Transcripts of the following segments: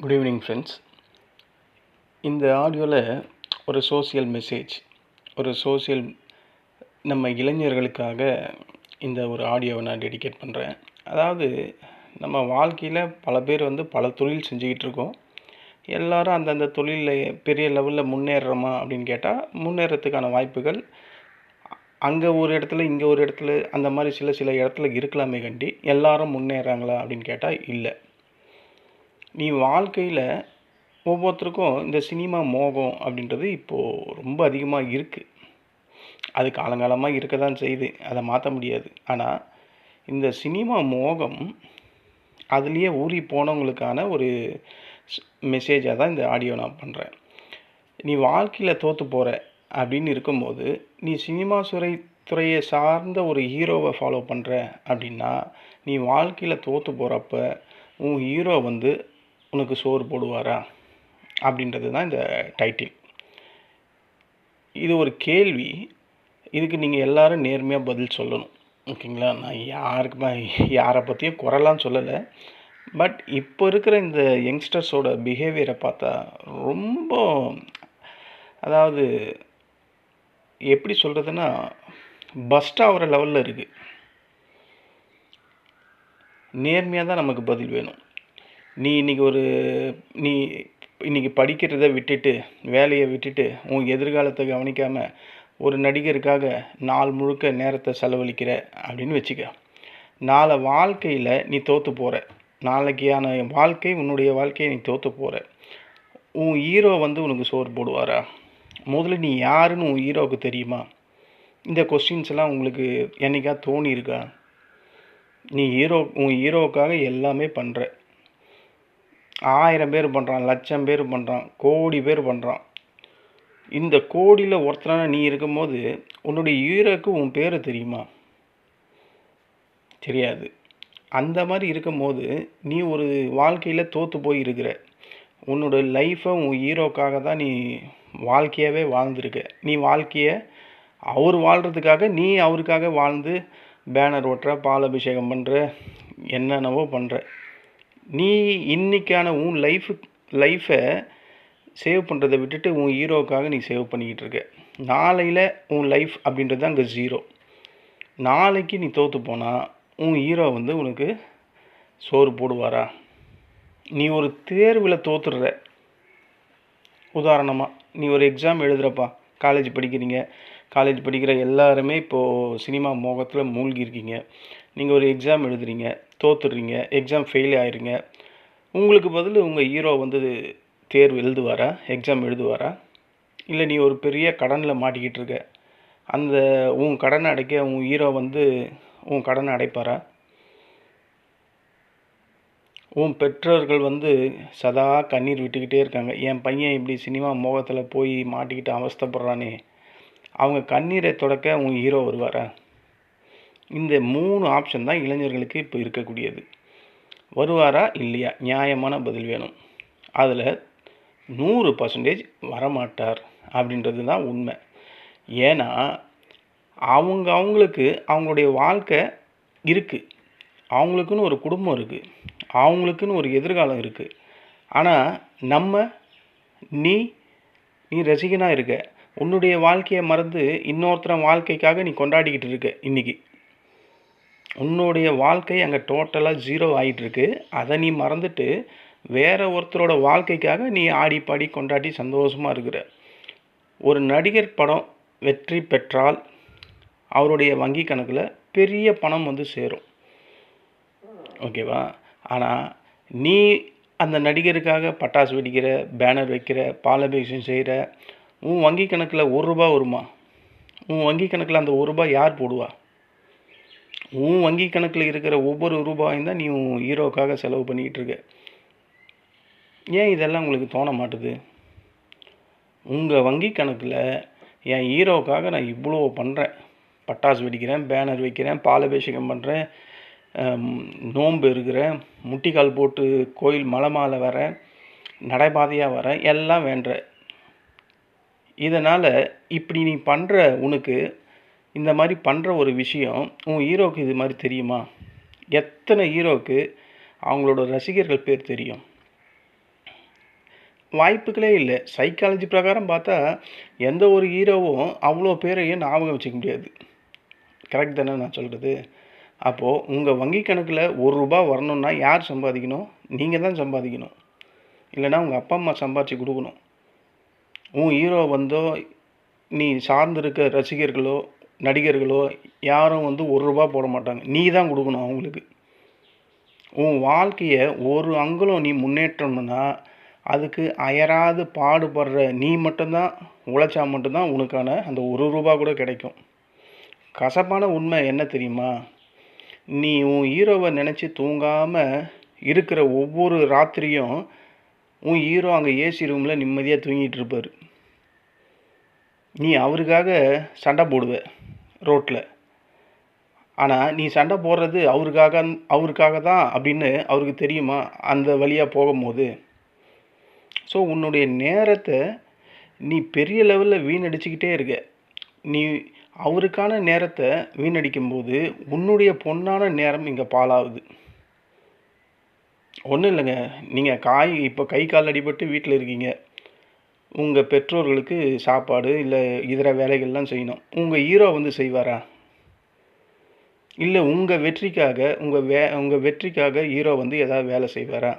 Good evening friends. இந்த ஆடியோவில் ஒரு சோஷியல் மெசேஜ், நம்ம இளைஞர்களுக்காக இந்த ஒரு ஆடியோவை நான் டெடிகேட் பண்ணுறேன். அதாவது நம்ம வாழ்க்கையில் பல பேர் பல தொழில் செஞ்சுக்கிட்டு இருக்கோம். எல்லோரும் அந்தந்த தொழிலில் பெரிய லெவலில் முன்னேறுறோமா அப்படின்னு கேட்டால், முன்னேறத்துக்கான வாய்ப்புகள் அங்கே ஒரு இடத்துல இங்கே ஒரு இடத்துல அந்த மாதிரி சில இடத்துல இருக்கலாமே கண்டி எல்லாரும் முன்னேறாங்களா அப்படின்னு கேட்டால் இல்லை. நீ வாழ்க்கையில் ஒவ்வொருத்தருக்கும் இந்த சினிமா மோகம் அப்படின்றது இப்போது ரொம்ப அதிகமாக இருக்குது. அது காலங்காலமாக இருக்க தான் செய்யுது, அதை மாற்ற முடியாது. ஆனால் இந்த சினிமா மோகம் அதுலேயே ஊறி போனவங்களுக்கான ஒரு மெசேஜாக தான் இந்த ஆடியோ நான் பண்ணுறேன். நீ வாழ்க்கையில் தோற்று போகிற அப்படின்னு இருக்கும்போது, நீ சினிமா துறையை சார்ந்த ஒரு ஹீரோவை ஃபாலோ பண்ணுற அப்படின்னா, நீ வாழ்க்கையில் தோற்று போகிறப்ப உன் ஹீரோ உனக்கு சோறு போடுவாரா அப்படின்றது தான் இந்த டைட்டில். இது ஒரு கேள்வி. இதுக்கு நீங்கள் எல்லோரும் நேர்மையாக பதில் சொல்லணும். ஓகேங்களா? நான் யாரை பற்றியும் குறைலாம் சொல்லலை. பட் இப்போ இருக்கிற இந்த யங்ஸ்டர்ஸோட பிஹேவியரை பார்த்தா ரொம்ப, அதாவது எப்படி சொல்கிறதுன்னா, பஸ்ட் ஆகிற லெவலில் இருக்குது. நேர்மையாக தான் நமக்கு பதில் வேணும். நீ இன்றைக்கி படிக்கிறத விட்டுட்டு, வேலையை விட்டுட்டு, உன் எதிர்காலத்தை கவனிக்காமல் ஒரு நடிகருக்காக நாள் முழுக்க நேரத்தை செலவழிக்கிற அப்படின்னு வச்சுக்க. நாளை வாழ்க்கையில் நீ தோற்று போகிற, நாளைக்கான வாழ்க்கை உன்னுடைய வாழ்க்கையை நீ தோற்று போகிற. உன் ஹீரோ உனக்கு சோறு போடுவாரா? முதல்ல நீ யாருன்னு உன் ஹீரோவுக்கு தெரியுமா? இந்த கொஸ்டின்ஸ் எல்லாம் உங்களுக்கு என்னைக்கா தோணியிருக்கா? நீ உன் ஹீரோவுக்காக எல்லாமே பண்ணுற. 1000 பேர் பண்ணுறான், லட்சம் பேர் பண்ணுறான், கோடி பேர் பண்ணுறான். இந்த கோடியில் ஒருத்தரான நீ இருக்கும்போது உன்னுடைய ஹீரோக்கு உன் பேரை தெரியுமா? தெரியாது. அந்த மாதிரி இருக்கும்போது நீ ஒரு வாழ்க்கையில் தோற்று போய் இருக்கிற. உன்னோட லைஃப்பை உன் ஹீரோக்காக தான் நீ வாழ்க்கையாகவே வாழ்ந்துருக்க. நீ வாழ்க்கையை அவர் வாழ்கிறதுக்காக நீ அவருக்காக வாழ்ந்து பேனர் ஓட்டுற, பால் அபிஷேகம் பண்ணுற, என்னென்னவோ பண்ணுற. நீ இன்றைக்கான உன் லைஃப்பை சேவ் பண்ணுறதை விட்டுட்டு உன் ஹீரோவுக்காக நீ சேவ் பண்ணிக்கிட்டு இருக்க. நாளையில் உன் லைஃப் அப்படின்றது அங்கே ஜீரோ. நாளைக்கு நீ தோற்று போனால் உன் ஹீரோ உனக்கு சோறு போடுவாரா? நீ ஒரு தேர்வில் தோற்றுடுற. உதாரணமாக நீ ஒரு எக்ஸாம் எழுதுகிறப்பா, காலேஜ் படிக்கிற எல்லாருமே இப்போது சினிமா மோகத்தில் மூழ்கியிருக்கீங்க. நீங்கள் ஒரு எக்ஸாம் எழுதுறீங்க, தோற்றுடுறீங்க, எக்ஸாம் ஃபெயில் ஆகிடுங்க. உங்களுக்கு பதில் உங்கள் ஹீரோ தேர்வு எழுதுவாரா? எக்ஸாம் எழுதுவாரா? இல்லை நீ ஒரு பெரிய கடனில் மாட்டிக்கிட்டு இருக்க, அந்த உன் கடனை அடைக்க உன் ஹீரோ உன் கடனை அடைப்பாரா? உன் பெற்றோர்கள் சதா கண்ணீர் விட்டுக்கிட்டே இருக்காங்க, என் பையன் இப்படி சினிமா மோகத்தில் போய் மாட்டிக்கிட்டு அவஸ்தைப்படுறானே, அவங்க கண்ணீரை தொடக்க உன் ஹீரோ வருவாரா? இந்த 3 ஆப்ஷன் தான் இளைஞர்களுக்கு இப்போ இருக்கக்கூடியது. வருவாரா இல்லையா? நியாயமான பதில் வேணும். அதில் 100% வரமாட்டார் அப்படின்றது தான் உண்மை. ஏன்னா அவங்களுக்கு அவங்களுடைய வாழ்க்கை இருக்குது, அவங்களுக்குன்னு ஒரு குடும்பம் இருக்குது, அவங்களுக்குன்னு ஒரு எதிர்காலம் இருக்குது. ஆனால் நீ ரசிகனாக இருக்க. உன்னுடைய வாழ்க்கையை மறந்து இன்னொருத்தர வாழ்க்கைக்காக நீ கொண்டாடிக்கிட்டு இருக்க. இன்றைக்கி உன்னுடைய வாழ்க்கை அங்கே டோட்டலாக ஜீரோ ஆகிட்டுருக்கு. அதை நீ மறந்துட்டு வேறு ஒருத்தரோட வாழ்க்கைக்காக நீ ஆடி பாடி கொண்டாடி சந்தோஷமாக இருக்கிற. ஒரு நடிகர் படம் வெற்றி பெற்றால் அவருடைய வங்கி கணக்கில் பெரிய பணம் சேரும். ஓகேவா? ஆனால் நீ அந்த நடிகருக்காக பட்டாசு வெடிக்கிற, பேனர் வைக்கிற, பாலாபிஷேகம் செய்கிற, உன் வங்கி கணக்கில் ₹1 வருமா? உன் வங்கி கணக்கில் அந்த ₹1 யார் போடுவா? உன் வங்கி கணக்கில் இருக்கிற ஒவ்வொரு ரூபாயும் தான் நீ உன் ஹீரோக்காக செலவு பண்ணிக்கிட்டு இருக்க. ஏன் இதெல்லாம் உங்களுக்கு தோண மாட்டுது? உங்கள் வங்கி கணக்கில் என் ஹீரோவுக்காக நான் இவ்வளோ பண்ணுறேன், பட்டாசு வெடிக்கிறேன், பேனர் வைக்கிறேன், பாலாபிஷேகம் பண்ணுறேன், நோன்பு இருக்கிறேன், முட்டிக்கால் போட்டு கோயில் மலை மாலை வரேன், நடைபாதையாக வரேன், எல்லாம் வேண்டுற. இதனால் இப்படி நீ பண்ணுற உனக்கு இந்த மாதிரி பண்ணுற ஒரு விஷயம் உன் ஹீரோவுக்கு இது மாதிரி தெரியுமா? எத்தனை ஹீரோவுக்கு அவங்களோட ரசிகர்கள் பேர் தெரியும்? வாய்ப்புகளே இல்லை. சைக்காலஜி பிரகாரம் பார்த்தா எந்த ஒரு ஹீரோவும் அவ்வளோ பேரையும் ஞாபகம் வச்சுக்க முடியாது. கரெக்ட் தானே நான் சொல்கிறது? அப்போது உங்கள் வங்கி கணக்கில் ₹1 வரணும்னா யார் சம்பாதிக்கணும்? நீங்கள் தான் சம்பாதிக்கணும். இல்லைனா உங்கள் அப்பா அம்மா சம்பாதிச்சு கொடுக்கணும். உன் ஹீரோ வந்தோ நீ சார்ந்திருக்க ரசிகர்களோ நடிகர்களோ யாரும் வந்து ₹1 போட மாட்டாங்க. நீ தான் கொடுக்கணும் அவங்களுக்கு. உன் வாழ்க்கையை ஒரு அங்குலம் நீ முன்னேற்றணும்னா அதுக்கு அயராது பாடுபடுற நீ மட்டும்தான் உழைச்சா மட்டும்தான் உனக்கான அந்த ₹1 கூட கிடைக்கும். கசப்பான உண்மை என்ன தெரியுமா? நீ உன் ஹீரோவை நினச்சி தூங்காமல் இருக்கிற ஒவ்வொரு ராத்திரியும் உன் ஹீரோ அங்கே ஏசி ரூமில் நிம்மதியாக தூங்கிட்டு இருப்பார். நீ அவருக்காக சண்டை போடுவ ரோட்டில். ஆனால் நீ சண்டை போடுறது அவருக்காக தான் அப்படின்னு அவருக்கு தெரியுமா அந்த வழியாக போகும்போது? ஸோ உன்னுடைய நேரத்தை நீ பெரிய லெவலில் வீணடிச்சுக்கிட்டே இருக்க. நீ அவருக்கான நேரத்தை வீணடிக்கும்போது உன்னுடைய பொன்னான நேரம் இங்கே பாழாகுது. ஒன்றும் இல்லைங்க, நீங்கள் இப்போ கை கால் அடிபட்டு வீட்டில் இருக்கீங்க. உங்கள் பெற்றோர்களுக்கு சாப்பாடு இல்லை இதர வேலைகள்லாம் செய்யணும். உங்கள் ஹீரோ வந்து செய்வாரா? இல்லை உங்கள் வெற்றிக்காக ஹீரோ வந்து ஏதாவது வேலை செய்வாரா?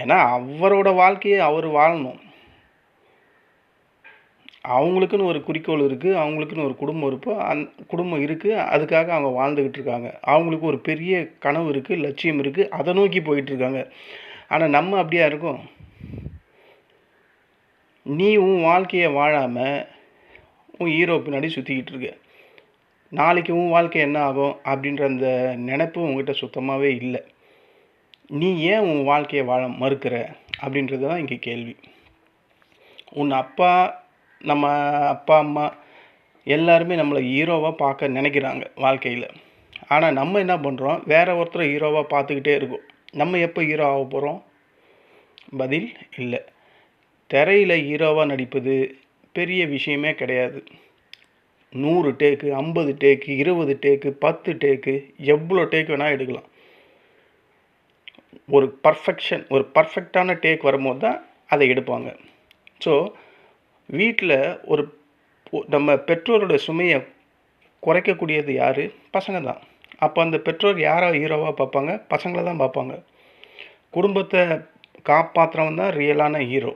ஏன்னா அவரோட வாழ்க்கையை அவர் வாழணும். அவங்களுக்குன்னு ஒரு குறிக்கோள் இருக்குது, அவங்களுக்குன்னு ஒரு குடும்பம் இருக்குது. அதுக்காக அவங்க வாழ்ந்துக்கிட்டு இருக்காங்க. அவங்களுக்கு ஒரு பெரிய கனவு இருக்குது, லட்சியம் இருக்குது, அதை நோக்கி போயிட்டுருக்காங்க. ஆனால் நம்ம அப்படியா இருக்கோம்? நீ உன் வாழ்க்கையை வாழாமல் உன் ஹீரோ பின்னாடி சுற்றிக்கிட்டு இருக்க. நாளைக்கு உன் வாழ்க்கை என்ன ஆகும் அப்படின்ற அந்த நினைப்பு உங்ககிட்ட சுத்தமாகவே இல்லை. நீ ஏன் உன் வாழ்க்கையை வாழ மறுக்கிற அப்படின்றது தான் இங்கே கேள்வி. நம்ம அப்பா அம்மா எல்லாருமே நம்மளை ஹீரோவாக பார்க்க நினைக்கிறாங்க வாழ்க்கையில். ஆனால் நம்ம என்ன பண்ணுறோம்? வேற ஒருத்தரை ஹீரோவாக பார்த்துக்கிட்டே இருக்கோம். நம்ம எப்போ ஹீரோ ஆக போகிறோம்? பதில் இல்லை. திரையில் ஹீரோவாக நடிப்பது பெரிய விஷயமே கிடையாது. 100 டேக்கு, 50 டேக்கு, 20 டேக்கு, 10 டேக்கு, எவ்வளோ டேக் வேணால் எடுக்கலாம். ஒரு பர்ஃபெக்டான டேக் வரும்போது தான் அதை எடுப்பாங்க. ஸோ வீட்டில் நம்ம பெற்றோரோட சுமையை குறைக்கக்கூடியது யார்? பசங்க தான். அப்போ அந்த பெற்றோர் யாரை ஹீரோவாக பார்ப்பாங்க? பசங்களை தான் பார்ப்பாங்க. குடும்பத்தை காப்பாற்றுறவன் தான் ரியலான ஹீரோ.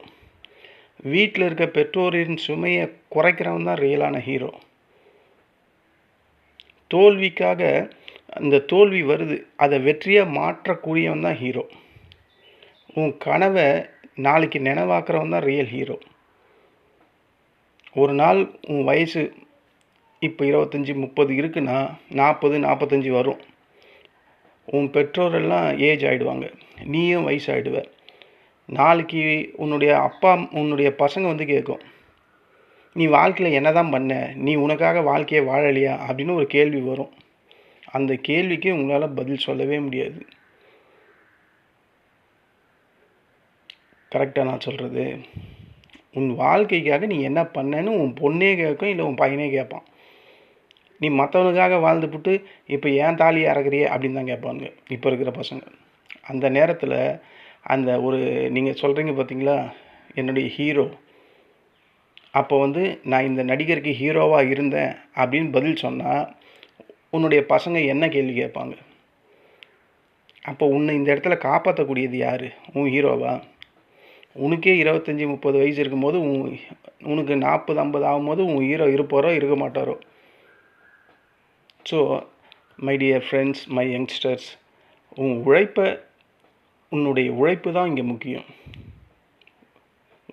வீட்டில் இருக்க பெற்றோரின் சுமையை குறைக்கிறவன் தான் ரியலான ஹீரோ. தோல்விக்காக அந்த தோல்வி வருது, அதை வெற்றியாக மாற்றக்கூடியவன் தான் ஹீரோ. உன் கனவை நாளைக்கு நினைவாக்குறவன் தான் ரியல் ஹீரோ. ஒரு நாள் உன் வயசு இப்போ 25, 30 இருக்குன்னா 40, 45 வரும். உன் பெற்றோரெல்லாம் ஏஜ் ஆகிடுவாங்க, நீயும் வயசாகிடுவ. நாளைக்கு உன்னுடைய பசங்க வந்து கேட்கும், நீ வாழ்க்கையில் என்ன தான் பண்ண, நீ உனக்காக வாழ்க்கையை வாழலையா அப்படின்னு ஒரு கேள்வி வரும். அந்த கேள்விக்கு உங்களால் பதில் சொல்லவே முடியாது. கரெக்டாக நான் சொல்கிறது? உன் வாழ்க்கைக்காக நீ என்ன பண்ணேன்னு உன் பொண்ணே கேட்கும், இல்லை உன் பையனே கேட்பான். நீ மற்றவனுக்காக வாழ்ந்துவிட்டு இப்போ ஏன் தாலி இறக்குறியே அப்படின்னு தான் கேட்பாங்க இப்போ இருக்கிற பசங்க. அந்த நேரத்தில் அந்த நீங்கள் சொல்கிறீங்க பார்த்தீங்களா, என்னுடைய ஹீரோ, அப்போ வந்து நான் இந்த நடிகருக்கு ஹீரோவாக இருந்தேன் அப்படின்னு பதில் சொன்னால் உன்னுடைய பசங்க என்ன கேள்வி கேட்பாங்க? அப்போ உன்னை இந்த இடத்துல காப்பாற்றக்கூடியது யார்? உன் ஹீரோவா? உனக்கே 25, 30 வயசு இருக்கும்போது உனக்கு 40, 50 ஆகும்போது உன் ஹீரோ இருப்பாரோ இருக்க மாட்டாரோ? So my dear friends, my youngsters, உன்னுடைய உழைப்பு தான் இங்கே முக்கியம்.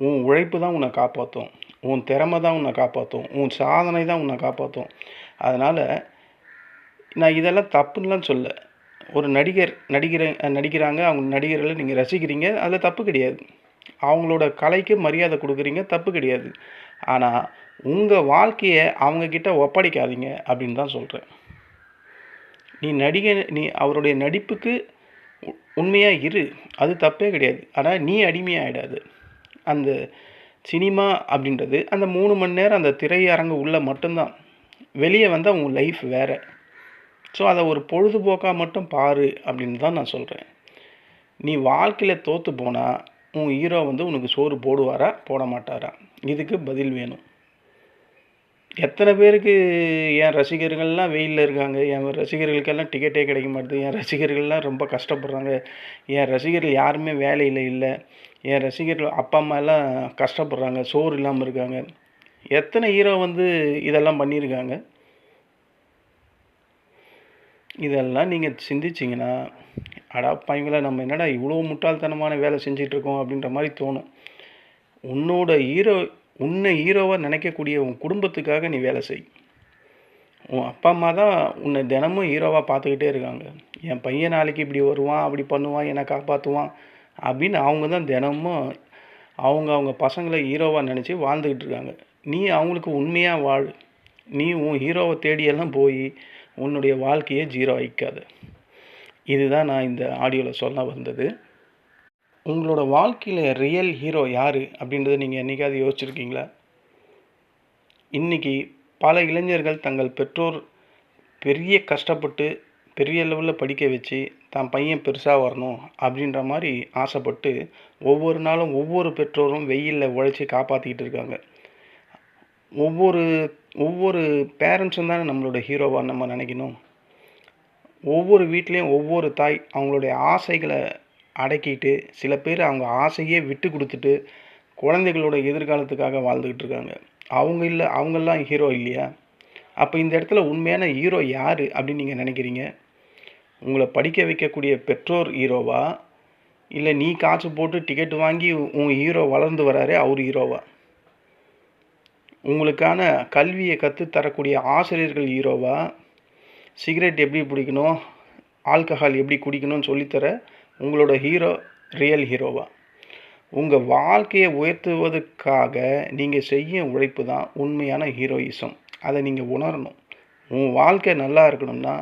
உன் உழைப்பு தான் உன்னை காப்பாற்றும். உன் திறமை தான் உன்னை காப்பாற்றும். உன் சாதனை தான் உன்னை காப்பாற்றும். அதனால் நான் இதெல்லாம் தப்புன்னெலாம் சொல்ல. ஒரு நடிக்கிறாங்க, அவங்க நடிகர்களை நீங்கள் ரசிக்கிறீங்க, அதில் தப்பு கிடையாது. அவங்களோட கலைக்கு மரியாதை கொடுக்குறீங்க, தப்பு கிடையாது. ஆனால் உங்கள் வாழ்க்கையை அவங்கக்கிட்ட ஒப்படைக்காதீங்க அப்படின்னு தான் சொல்கிறேன். நீ அவருடைய நடிப்புக்கு உண்மையாக இரு, அது தப்பே கிடையாது. ஆனால் நீ அடிமையாகிடாது. அந்த சினிமா அப்படின்றது அந்த 3 மணி நேரம் அந்த திரையரங்கு உள்ளே மட்டும்தான். வெளியே வந்தால் உங்கள் லைஃப் வேறு. ஸோ அதை ஒரு பொழுதுபோக்காக மட்டும் பாரு அப்படின்னு தான் நான் சொல்கிறேன். நீ வாழ்க்கையில் தோற்று போனால் உன் ஹீரோ வந்து உனக்கு சோறு போடுவாரா போட மாட்டாரா? இதுக்கு பதில் வேணும். எத்தனை பேருக்கு என் ரசிகர்கள்லாம் வெயிலில் இருக்காங்க, என் ரசிகர்களுக்கெல்லாம் டிக்கெட்டே கிடைக்க மாட்டுது, என் ரசிகர்கள்லாம் ரொம்ப கஷ்டப்படுறாங்க, என் ரசிகர்கள் யாருமே வேலையில் இல்லை, என் ரசிகர்கள் அப்பா அம்மா எல்லாம் கஷ்டப்படுறாங்க, சோறு இல்லாமல் இருக்காங்க. எத்தனை ஹீரோ வந்து இதெல்லாம் பண்ணியிருக்காங்க? இதெல்லாம் நீங்கள் சிந்திச்சிங்கன்னா, அடப்பாவிங்களா நம்ம என்னடா இவ்வளோ முட்டாள்தனமான வேலை செஞ்சிட்ருக்கோம் அப்படின்ற மாதிரி தோணும். உன்னை ஹீரோவாக நினைக்கக்கூடிய உன் குடும்பத்துக்காக நீ வேலை செய். உன் அப்பா அம்மா தான் உன்னை தினமும் ஹீரோவாக பார்த்துக்கிட்டே இருக்காங்க. என் பையன் நாளைக்கு இப்படி வருவான், அப்படி பண்ணுவான், என்னை காப்பாற்றுவான் அப்படின்னு அவங்க தான் தினமும் அவங்க பசங்களை ஹீரோவாக நினச்சி வாழ்ந்துக்கிட்டு இருக்காங்க. நீ அவங்களுக்கு உண்மையாக வாழ். நீ உன் ஹீரோவை தேடியெல்லாம் போய் உன்னுடைய வாழ்க்கையை ஜீரோ ஆக்கிக்காத. இதுதான் நான் இந்த ஆடியோவில் சொல்ல வந்தது. உங்களோட வாழ்க்கையில் ரியல் ஹீரோ யார் அப்படின்றத நீங்கள் என்றைக்காவது யோசிச்சுருக்கீங்களா? இன்றைக்கி பல இளைஞர்கள் தங்கள் பெற்றோர் பெரிய கஷ்டப்பட்டு பெரிய லெவலில் படிக்க வச்சு தான் பையன் பெருசாக வரணும் அப்படின்ற மாதிரி ஆசைப்பட்டு ஒவ்வொரு நாளும் ஒவ்வொரு பெற்றோரும் வெயிலில் உழைச்சி காப்பாற்றிக்கிட்டு இருக்காங்க. ஒவ்வொரு பேரண்ட்ஸும் தானே நம்மளோட ஹீரோவாக நம்ம நினைக்கணும். ஒவ்வொரு வீட்லேயும் ஒவ்வொரு தாய் அவங்களுடைய ஆசைகளை அடக்கிட்டு சில பேர் அவங்க ஆசையே விட்டு கொடுத்துட்டு குழந்தைகளோட எதிர்காலத்துக்காக வாழ்ந்துக்கிட்டு இருக்காங்க. அவங்கெல்லாம் ஹீரோ இல்லையா? அப்போ இந்த இடத்துல உண்மையான ஹீரோ யார் அப்படின்னு நீங்கள் நினைக்கிறீங்க? உங்களை படிக்க வைக்கக்கூடிய பெற்றோர் ஹீரோவா, இல்லை நீ காசு போட்டு டிக்கெட் வாங்கி உன் ஹீரோ வளர்ந்து வராரு அவர் ஹீரோவா? உங்களுக்கான கல்வியை கற்றுத்தரக்கூடிய ஆசிரியர்கள் ஹீரோவா? சிகரெட் எப்படி பிடிக்கணும், ஆல்கஹால் எப்படி குடிக்கணும்னு சொல்லித்தர உங்களோட ஹீரோ ரியல் ஹீரோவா? உங்கள் வாழ்க்கையை உயர்த்துவதற்காக நீங்கள் செய்யும் உழைப்பு தான் உண்மையான ஹீரோயிசம். அதை நீங்கள் உணரணும். உன் வாழ்க்கை நல்லா இருக்கணும்னா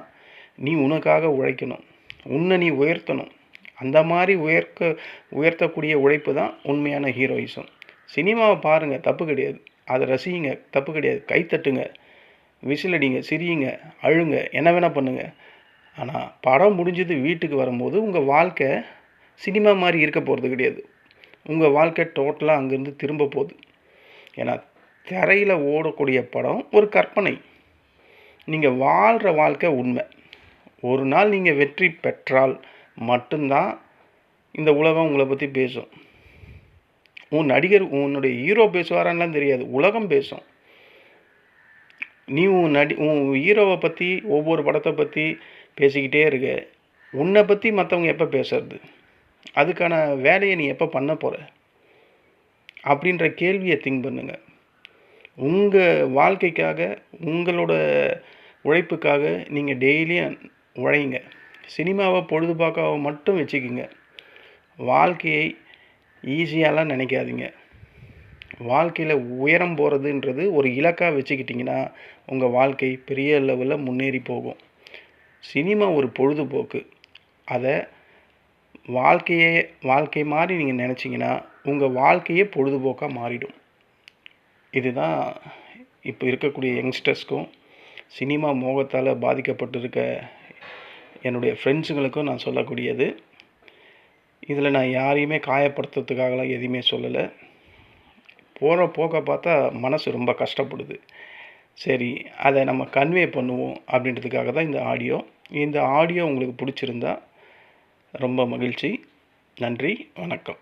நீ உனக்காக உழைக்கணும், உன்னை நீ உயர்த்தணும். அந்த மாதிரி உயர்த்தக்கூடிய உழைப்பு தான் உண்மையான ஹீரோயிசம். சினிமாவை பாருங்கள், தப்பு கிடையாது. அதை ரசிங்க, தப்பு கிடையாது. கைத்தட்டுங்க, விசிலடிங்க, சிரியுங்க, அழுங்க, என்ன வேணால் பண்ணுங்கள். ஆனால் படம் முடிஞ்சது வீட்டுக்கு வரும்போது உங்கள் வாழ்க்கை சினிமா மாதிரி இருக்க போகிறது கிடையாது. உங்கள் வாழ்க்கை டோட்டலாக அங்கேருந்து திரும்ப போகுது. ஏன்னா திரையில் ஓடக்கூடிய படம் ஒரு கற்பனை. நீங்கள் வாழ்கிற வாழ்க்கை உண்மை. ஒரு நாள் நீங்கள் வெற்றி பெற்றால் மட்டும்தான் இந்த உலகம் உங்களை பற்றி பேசும். உன்னுடைய ஹீரோ பேசுவாரான்லாம் தெரியாது, உலகம் பேசும். நீ உன் ஹீரோவை பற்றி ஒவ்வொரு படத்தை பற்றி பேசிக்கிட்டே இருக்க, உன்னை பற்றி மற்றவங்க எப்போ பேசுறது? அதுக்கான வேலையை நீ எப்போ பண்ண போகிற அப்படின்ற கேள்வியை திங்க் பண்ணுங்கள். உங்கள் வாழ்க்கைக்காக உங்களோட உழைப்புக்காக நீங்கள் டெய்லியும் உழைங்க. சினிமாவை பொழுதுபாக்காக மட்டும் வச்சுக்கிங்க. வாழ்க்கையை ஈஸியாலாம் நினைக்காதீங்க. வாழ்க்கையில் உயரம் போகிறதுன்றது ஒரு இலக்காக வச்சுக்கிட்டிங்கன்னா உங்கள் வாழ்க்கை பெரிய லெவலில் முன்னேறி போகும். சினிமா ஒரு பொழுதுபோக்கு. அதை வாழ்க்கை மாதிரி நீங்கள் நினச்சிங்கன்னா உங்கள் வாழ்க்கையே பொழுதுபோக்காக மாறிடும். இதுதான் இப்போ இருக்கக்கூடிய யங்ஸ்டர்ஸ்க்கும் சினிமா மோகத்தால் பாதிக்கப்பட்டிருக்க என்னுடைய ஃப்ரெண்ட்ஸுங்களுக்கும் நான் சொல்லக்கூடியது. இதில் நான் யாரையுமே காயப்படுத்துறதுக்காகலாம் எதுவுமே சொல்லலை. போகிற போக்க பார்த்தா மனசு ரொம்ப கஷ்டப்படுது. சரி, அதை நம்ம கன்வே பண்ணுவோம் அப்படின்றதுக்காக தான் இந்த ஆடியோ உங்களுக்கு பிடிச்சிருந்தா ரொம்ப மகிழ்ச்சி. நன்றி, வணக்கம்.